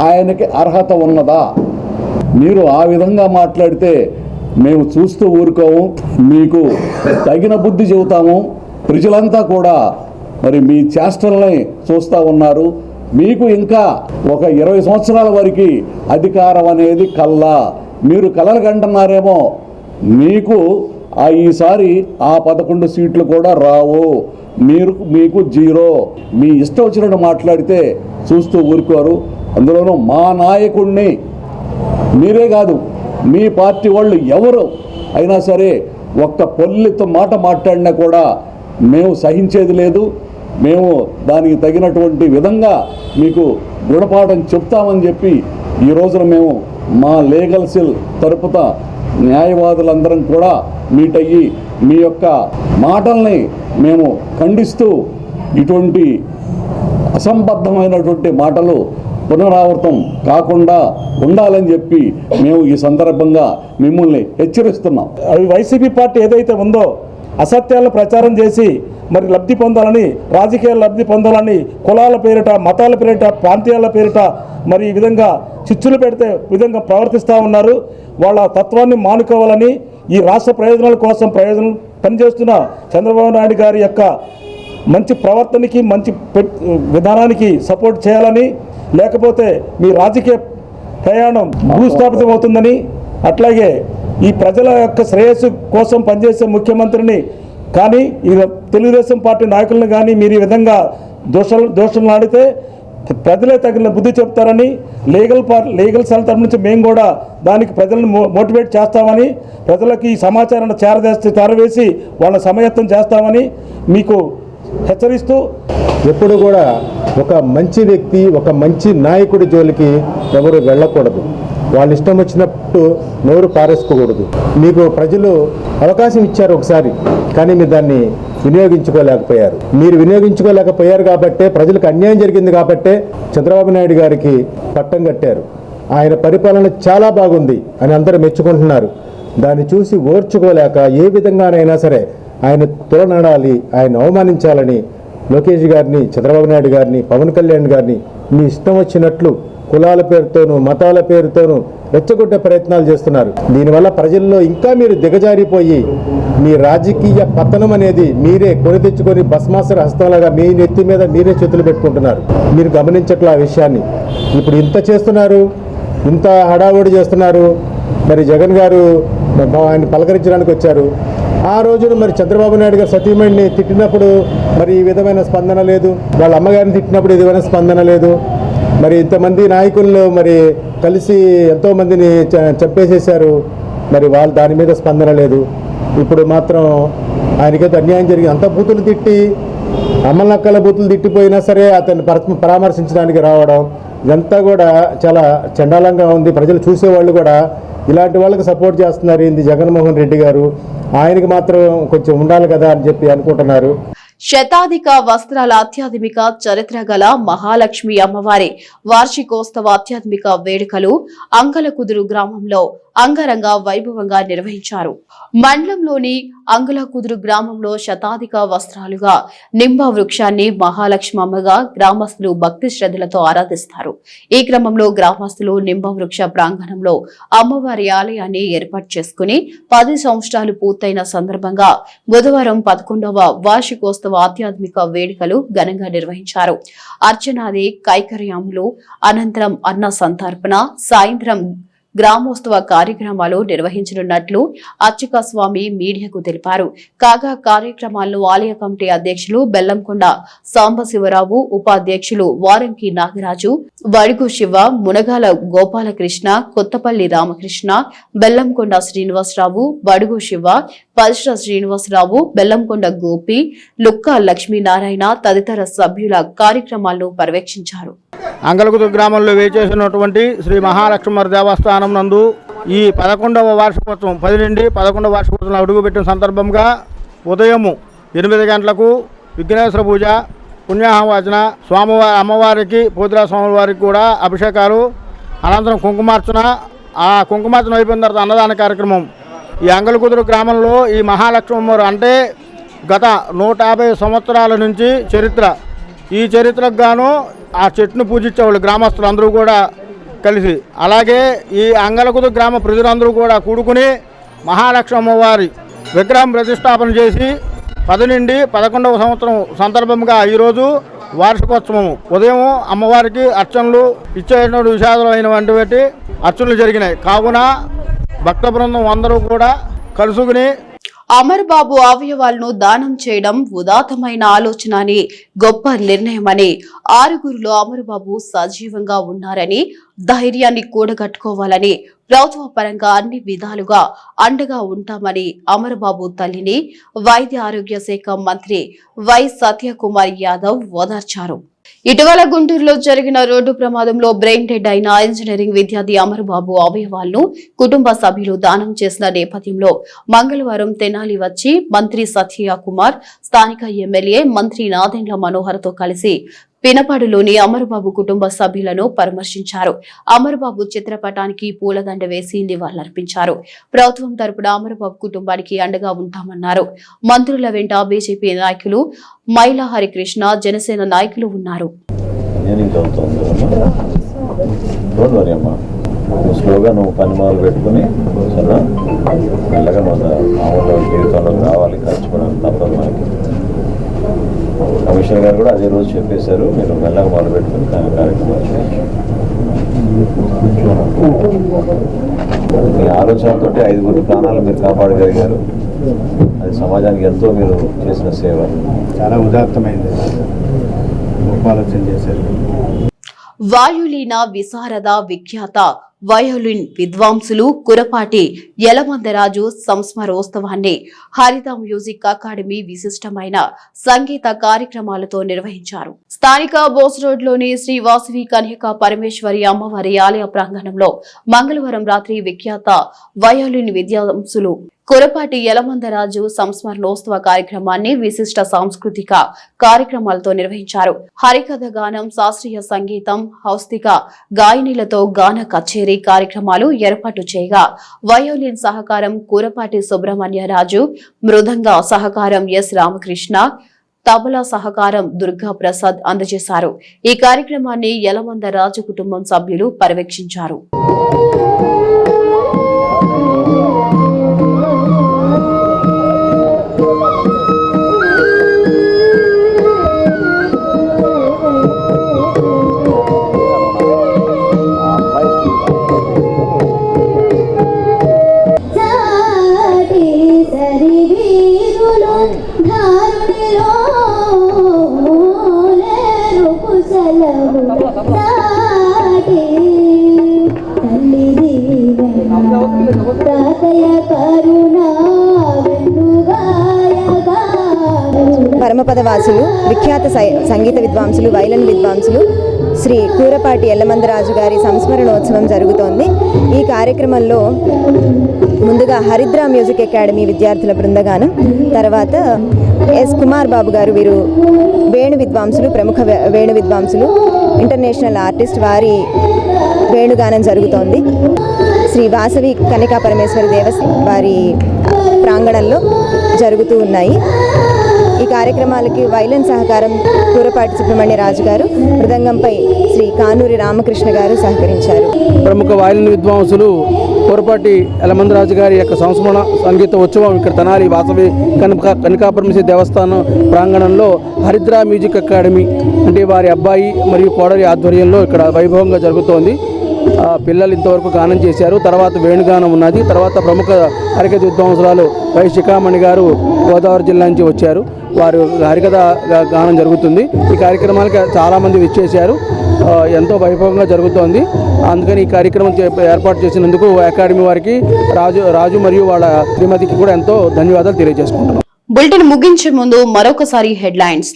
ఆయనకి అర్హత ఉన్నదా? మీరు ఆ విధంగా మాట్లాడితే మేము చూస్తూ ఊరుకోము, మీకు తగిన బుద్ధి చెబుతాము. ప్రజలంతా కూడా మరి మీ చేష్టల్ని చూస్తూ ఉన్నారు. మీకు ఇంకా ఒక 20 సంవత్సరాల వరకు అధికారం అనేది కల్లా, మీరు కలలు కంటున్నారేమో. మీకు ఈసారి ఆ 11 సీట్లు కూడా రావు, మీకు 0. మీ ఇష్టం వచ్చినట్టు మాట్లాడితే చూస్తూ ఊరుకోరు. అందులోనూ మా నాయకుడిని మీరే కాదు, మీ పార్టీ వాళ్ళు ఎవరు అయినా సరే ఒక్క పొల్లితో మాట మాట్లాడినా కూడా మేము సహించేది లేదు. మేము దానికి తగినటువంటి విధంగా మీకు గుణపాఠం చెప్తామని చెప్పి ఈ రోజున మేము మా లీగల్ సెల్ తరపున న్యాయవాదులందరం కూడా మీట్ అయ్యి మీ యొక్క మాటల్ని మేము ఖండిస్తూ ఇటువంటి అసంబద్ధమైనటువంటి మాటలు పునరావృతం కాకుండా ఉండాలని చెప్పి మేము ఈ సందర్భంగా మిమ్మల్ని హెచ్చరిస్తున్నాం. వైసీపీ పార్టీ ఏదైతే ఉందో అసత్యాలను ప్రచారం చేసి మరి లబ్ధి పొందాలని, రాజకీయ లబ్ధి పొందాలని కులాల పేరిట, మతాల పేరిట, ప్రాంతీయాల పేరిట మరి ఈ విధంగా చిచ్చులు పెడితే విధంగా ప్రవర్తిస్తూ ఉన్నారు. వాళ్ళ తత్వాన్ని మానుకోవాలని, ఈ రాష్ట్ర ప్రయోజనాల కోసం పనిచేస్తున్న చంద్రబాబు నాయుడు గారి యొక్క మంచి ప్రవర్తనకి, మంచి విధానానికి సపోర్ట్ చేయాలని, లేకపోతే మీ రాజకీయ ప్రయాణం భూస్థాపితం అవుతుందని, అట్లాగే ఈ ప్రజల యొక్క శ్రేయస్సు కోసం పనిచేసే ముఖ్యమంత్రిని కానీ ఈ తెలుగుదేశం పార్టీ నాయకులను కానీ మీరు ఈ విధంగా దోషాలు ఆడితే ప్రజలే తగిన బుద్ధి చెప్తారని లీగల్ సెల్ తరఫు నుంచి మేము కూడా దానికి ప్రజలను మోటివేట్ చేస్తామని, ప్రజలకు ఈ సమాచారాన్ని చేరవేసి వాళ్ళ సమయత్నం చేస్తామని మీకు హెచ్చరిస్తూ, ఎప్పుడు కూడా ఒక మంచి వ్యక్తి, ఒక మంచి నాయకుడి జోలికి ఎవరు వెళ్ళకూడదు. వాళ్ళు ఇష్టం వచ్చినట్టు నోరు పారేసుకోకూడదు. మీకు ప్రజలు అవకాశం ఇచ్చారు ఒకసారి, కానీ మీరు దాన్ని వినియోగించుకోలేకపోయారు. మీరు వినియోగించుకోలేకపోయారు కాబట్టే, ప్రజలకు అన్యాయం జరిగింది కాబట్టే చంద్రబాబు నాయుడు గారికి పట్టం కట్టారు. ఆయన పరిపాలన చాలా బాగుంది అని అందరూ మెచ్చుకుంటున్నారు. దాన్ని చూసి ఓర్చుకోలేక ఏ విధంగానైనా సరే ఆయన తులనాడాలి, ఆయన అవమానించాలని లోకేష్ గారిని, చంద్రబాబు నాయుడు గారిని, పవన్ కళ్యాణ్ గారిని మీ ఇష్టం వచ్చినట్లు కులాల పేరుతోనూ మతాల పేరుతోనూ రెచ్చగొట్టే ప్రయత్నాలు చేస్తున్నారు. దీనివల్ల ప్రజల్లో ఇంకా మీరు దిగజారిపోయి మీ రాజకీయ పతనం అనేది మీరే కొని తెచ్చుకొని భస్మాసుర హస్తంలాగా మీ నెత్తి మీద మీరే చేతులు పెట్టుకుంటున్నారు. మీరు గమనించట్లే ఆ విషయాన్ని. ఇప్పుడు ఇంత చేస్తున్నారు, ఇంత హడావుడి చేస్తున్నారు. మరి జగన్ గారు ఆయన పలకరించడానికి వచ్చారు. ఆ రోజున మరి చంద్రబాబు నాయుడు గారు సతీమణిని తిట్టినప్పుడు మరి ఈ విధమైన స్పందన లేదు, వాళ్ళ అమ్మగారిని తిట్టినప్పుడు ఈ విధమైన స్పందన లేదు. మరి ఇంతమంది నాయకులు మరి కలిసి ఎంతోమందిని చంపేసేశారు, మరి వాళ్ళు దాని మీద స్పందన లేదు. ఇప్పుడు మాత్రం ఆయనకైతే అన్యాయం జరిగింది, అంత బూతులు తిట్టి అమ్మలక్కల బూతులు తిట్టిపోయినా సరే అతన్ని పరామర్శించడానికి రావడం ఇదంతా కూడా చాలా చండాలంగా ఉంది. ప్రజలు చూసేవాళ్ళు కూడా ఇలాంటి వాళ్ళకి సపోర్ట్ చేస్తున్నారు. ఏంది జగన్మోహన్ రెడ్డి గారు, ఆయనకి మాత్రం కొంచెం ఉండాలి కదా అని చెప్పి అనుకుంటున్నారు. శతాధిక వస్త్రాల ఆధ్యాత్మిక చరిత్ర గల మహాలక్ష్మి అమ్మవారి వార్షికోత్సవ ఆధ్యాత్మిక వేడుకలు అంగలకుదురు గ్రామంలో అంగరంగ వైభవంగా నిర్వహించారు. మండలంలోని అంగలకుదురు గ్రామంలో శతాధిక వస్త్రాలుగా నింబ వృక్షాన్ని మహాలక్ష్మి అమ్మగా గ్రామస్తులు భక్తి శ్రద్ధలతో ఆరాధిస్తారు. ఈ క్రమంలో గ్రామస్తులు నింబ వృక్ష ప్రాంగణంలో అమ్మవారి ఆలయాన్ని ఏర్పాటు చేసుకుని 10 సంవత్సరాలు పూర్తయిన సందర్భంగా బుధవారం 11వ వార్షికోత్సవ ఆధ్యాత్మిక వేడుకలు ఘనంగా నిర్వహించారు. అర్చనాది కైకర్యములు అనంతరం అన్న సంతర్పణ, సాయంత్రం గ్రామోత్సవ కార్యక్రమాలు నిర్వహించనున్నట్లు అర్చక స్వామి మీడియాకు తెలిపారు. కాగా కార్యక్రమాలను ఆలయ కమిటీ అధ్యక్షులు బెల్లంకొండ సాంబశివరావు, ఉపాధ్యక్షులు వారంకి నాగరాజు, వడుగు శివ, మునగాల గోపాలకృష్ణ, కొత్తపల్లి రామకృష్ణ, బెల్లంకొండ శ్రీనివాసరావు, వడుగు శివ, పల్ష్ర శ్రీనివాసరావు, బెల్లంకొండ గోపి, లుక్క లక్ష్మీనారాయణ తదితర సభ్యుల కార్యక్రమాలను పర్యవేక్షించారు. అంగలకుదురు గ్రామంలో వేచేసినటువంటి శ్రీ మహాలక్ష్మీవారి దేవస్థానం నందు ఈ 11వ వార్షికోత్సవం 10 నుండి 11వ వార్షికోత్సవం అడుగుపెట్టిన సందర్భంగా ఉదయం 8 గంటలకు విఘ్నేశ్వర పూజ, పుణ్యాహవాచన, స్వామివారి అమ్మవారికి పోతురా స్వామివారికి కూడా అభిషేకాలు, అనంతరం కుంకుమార్చన. ఆ కుంకుమార్చన అయిపోయిన తర్వాత అన్నదాన కార్యక్రమం. ఈ అంగలకుదురు గ్రామంలో ఈ మహాలక్ష్మమ్మవారు అంటే గత 150 సంవత్సరాల నుంచి చరిత్ర. ఈ చరిత్రకు గాను ఆ చెట్టును పూజించేవాళ్ళు గ్రామస్తులు అందరూ కూడా కలిసి. అలాగే ఈ అంగలకుదురు గ్రామ ప్రజలందరూ కూడా కూడుకుని మహాలక్ష్మి అమ్మవారి విగ్రహం ప్రతిష్టాపన చేసి 10 నుండి 11వ సంవత్సరం సందర్భంగా ఈరోజు వార్షికోత్సవం ఉదయం అమ్మవారికి అర్చనలు ఇచ్చేటువంటి విషాదమైనటువంటి అర్చనలు జరిగినాయి. కావున భక్త బృందం అందరూ కూడా కలుసుకుని అమర్బాబు అవయవాలను దానం చేయడం ఉదాత్తమైన ఆలోచన అని, గొప్ప నిర్ణయమని, 6గురిలో అమర్బాబు సజీవంగా ఉన్నారని, ధైర్యాన్ని కూడగట్టుకోవాలని, ప్రభుత్వ పరంగా అన్ని విధాలుగా అండగా ఉంటామని అమర్బాబు తల్లిని వైద్య ఆరోగ్య శాఖ మంత్రి వై సత్యకుమార్ యాదవ్ ఓదార్చారు. ఇటీవల గుంటూరులో జరిగిన రోడ్డు ప్రమాదంలో బ్రెయిన్ డెడ్ అయిన ఇంజనీరింగ్ విద్యార్థి అమర్బాబు అవయవాలను కుటుంబ సభ్యులు దానం చేసిన నేపథ్యంలో మంగళవారం తెనాలి వచ్చి మంత్రి సత్యకుమార్, స్థానిక ఎమ్మెల్యే మంత్రి నాదెండ్ల మనోహర్ తో కలిసి పినపాడులోని అమర్బాబు కుటుంబ సభ్యులను పరామర్శించారు. అమర్బాబు చిత్రపటానికి పూలదండ వేసి నివాళులర్పించారు. ప్రభుత్వం తరపున అమర్బాబు కుటుంబానికి అండగా ఉంటామన్నారు. మంత్రుల వెంట బీజేపీ నాయకులు మైలా హరికృష్ణ, జనసేన నాయకులు ఉన్నారు. స్లోగా నువ్వు పని మొదలు పెట్టుకుని చాలా మెల్లగా మామూలు జీవితంలో రావాలి, ఖర్చుకోవడానికి తప్పదు మనకి. కమిషనర్ గారు కూడా అదే రోజు చెప్పేశారు, మీరు మెల్లగా మొదలు పెట్టుకుని కార్యక్రమాలు చేయొచ్చు. మీ ఆలోచనతో 5గురి ప్రాణాలు మీరు కాపాడగలిగారు. అది సమాజానికి ఎంతో మీరు చేసిన సేవ, చాలా ఉదాత్తమైంది, గొప్ప ఆలోచన చేశారు. వాయులీన విశారద విఖ్యాత వయోలిన్ విద్వాంసులు కురపాటి యలమందరాజు సంస్మరోత్సవాన్ని హరిత మ్యూజిక్ అకాడమీ విశిష్టమైన సంగీత కార్యక్రమాలతో నిర్వహించారు. స్థానిక బోస్ రోడ్లోని శ్రీ వాసవి కన్యకా పరమేశ్వరి అమ్మవారి ఆలయ ప్రాంగణంలో మంగళవారం రాత్రి విఖ్యాత వయోలిన్ విద్వాంసులు కురపాటి యలమందరాజు సంస్మరణోత్సవ కార్యక్రమాన్ని విశిష్ట సాంస్కృతిక కార్యక్రమాలతో నిర్వహించారు. హరికథ గానం, శాస్త్రీయ సంగీతం, హౌస్తిక గాయనిలతో గాన కచేరీ కార్యక్రమాలు ఏర్పాటు చేయగా వయోలిన్ సహకారం కురపాటి సుబ్రహ్మణ్యరాజు, మృదంగ సహకారం ఎస్ రామకృష్ణ, తబలా సహకారం దుర్గా ప్రసాద్ అందజేశారు. ఈ కార్యక్రమాన్ని యలమందరాజు కుటుంబం సభ్యులు పర్యవేక్షించారు. తాతయ కరుణా వెన్నుగాయగా పరమపదవాసులు విఖ్యాత సంగీత విద్వాంసులు వైలన్ విద్వాంసులు శ్రీ కూరపాటి ఎల్లమందరాజు గారి సంస్మరణోత్సవం జరుగుతోంది. ఈ కార్యక్రమంలో ముందుగా హరిద్ర మ్యూజిక్ అకాడమీ విద్యార్థుల బృందగానం, తర్వాత ఎస్ కుమార్ బాబు గారు, వీరు వేణు విద్వాంసులు, ప్రముఖ వేణు విద్వాంసులు, ఇంటర్నేషనల్ ఆర్టిస్ట్, వారి వేణుగానం జరుగుతోంది. శ్రీ వాసవి కన్యకా పరమేశ్వరి వారి ప్రాంగణంలో జరుగుతూ ఉన్నాయి. ఈ కార్యక్రమాలకి వైలన్ సహకారం కూరపాటి సుబ్రహ్మణ్యరాజు గారు, మృదంగంపై శ్రీ కానూరి రామకృష్ణ గారు సహకరించారు. ప్రముఖ వైలన్ విద్వాంసులు కూరపాటి ఎల్లమందరాజు గారి యొక్క సంస్మరణ సంగీత ఉత్సవం ఇక్కడ తెనాలి వాసవి కన్యకా పరమేశ్వరి దేవస్థానం ప్రాంగణంలో హరిద్ర మ్యూజిక్ అకాడమీ అంటే వారి అబ్బాయి మరియు కోడలి ఆధ్వర్యంలో ఇక్కడ వైభవంగా జరుగుతోంది. పిల్లలు ఇంతవరకు గానం చేశారు. తర్వాత వేణుగానం ఉన్నది. తర్వాత ప్రముఖ హరికథ విద్వాంసురాలు వై శిఖామణి గారు గోదావరి జిల్లా నుంచి వచ్చారు. వారు హరికథ గానం జరుగుతుంది. ఈ కార్యక్రమానికి చాలామంది విచ్చేశారు. ఎంతో వైభవంగా జరుగుతోంది. అందుకని ఈ కార్యక్రమం ఏర్పాటు చేసినందుకు అకాడమీ వారికి రాజు మరియు వాళ్ళ శ్రీమతికి కూడా ఎంతో ధన్యవాదాలు తెలియజేసుకుంటున్నాం. బులెటిన్ ముగించే ముందు మరొకసారి హెడ్లైన్స్.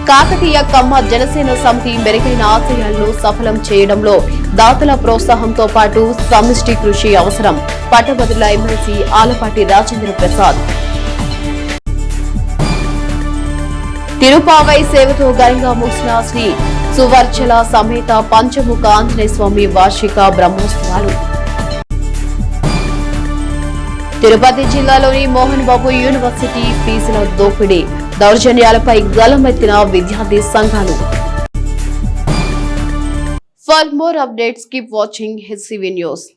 కాకతీయ కమ్మ జనసేన సమితి మెరుగైన ఆశయాలను సఫలం చేయడంలో దాతల ప్రోత్సాహంతో పాటు సమిష్టి కృషి అవసరం. పట్టభద్రుల ఎమ్మెల్సీ ఆలపాటి రాజేంద్ర ప్రసాద్. తిరుపావై సేవతో ఘనంగా ముగిసిన శ్రీ సువర్చల సమేత పంచముఖ ఆంజనేయ స్వామి వార్షిక బ్రహ్మోత్సవాలు. తిరుపతి జిల్లాలోని మోహన్ బాబు యూనివర్సిటీ ఫీజుల దోపిడీ, దౌర్జన్యాలపై గలమెత్తిన విద్యార్థి సంఘాలు. For more updates, keep watching HCV News.